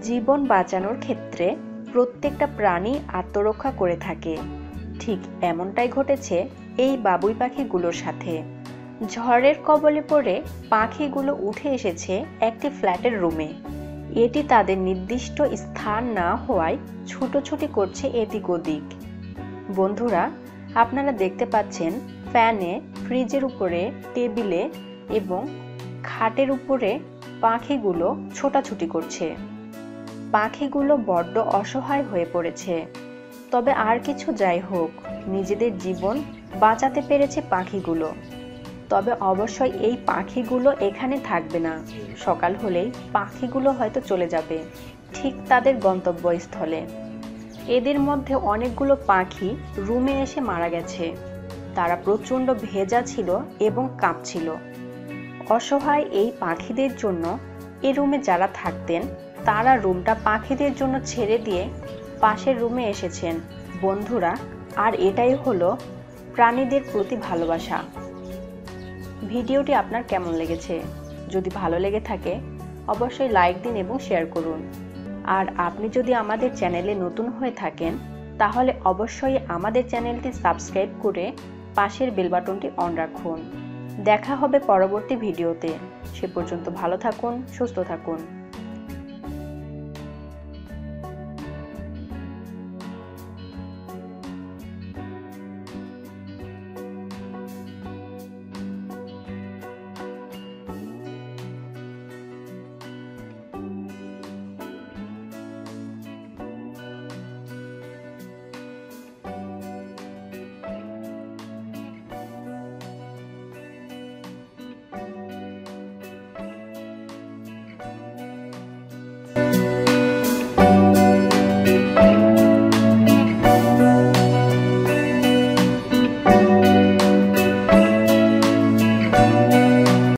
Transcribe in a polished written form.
জীবন বাঁচানোর ক্ষেত্রে প্রত্যেকটা প্রাণী আত্মরক্ষা করে থাকে। ঠিক এমনটাই ঘটেছে এই বাবুই পাখিগুলোর সাথে। ঝড়ের কবলে পড়ে পাখিগুলো উঠে এসেছে একটি ফ্ল্যাটের রুমে। এটি তাদের নির্দিষ্ট স্থান না হওয়ায় ছুটোছুটি করছে এদিক ওদিক। বন্ধুরা, আপনারা দেখতে পাচ্ছেন ফ্যানে, ফ্রিজের উপরে, টেবিলে এবং খাটের উপরে পাখিগুলো ছোটাছুটি করছে। পাখিগুলো বড্ড অসহায় হয়ে পড়েছে। তবে আর কিছু যাই হোক, নিজেদের জীবন বাঁচাতে পেরেছে পাখিগুলো। তবে অবশ্যই এই পাখিগুলো এখানে থাকবে না। সকাল হলেই পাখিগুলো হয়তো চলে যাবে ঠিক তাদের গন্তব্যস্থলে। এদের মধ্যে অনেকগুলো পাখি রুমে এসে মারা গেছে। তারা প্রচণ্ড ভেজা ছিল এবং কাঁপছিল। অসহায় এই পাখিদের জন্য এ রুমে যারা থাকতেন তারা রুমটা পাখিদের জন্য ছেড়ে দিয়ে পাশের রুমে এসেছেন। বন্ধুরা, আর এটাই হলো প্রাণীদের প্রতি ভালোবাসা। ভিডিওটি আপনার কেমন লেগেছে? যদি ভালো লেগে থাকে অবশ্যই লাইক দিন এবং শেয়ার করুন। আর আপনি যদি আমাদের চ্যানেলে নতুন হয়ে থাকেন তাহলে অবশ্যই আমাদের চ্যানেলটি সাবস্ক্রাইব করে পাশের বেল বাটনটি অন রাখুন। দেখা হবে পরবর্তী ভিডিওতে। সে পর্যন্ত ভালো থাকুন, সুস্থ থাকুন।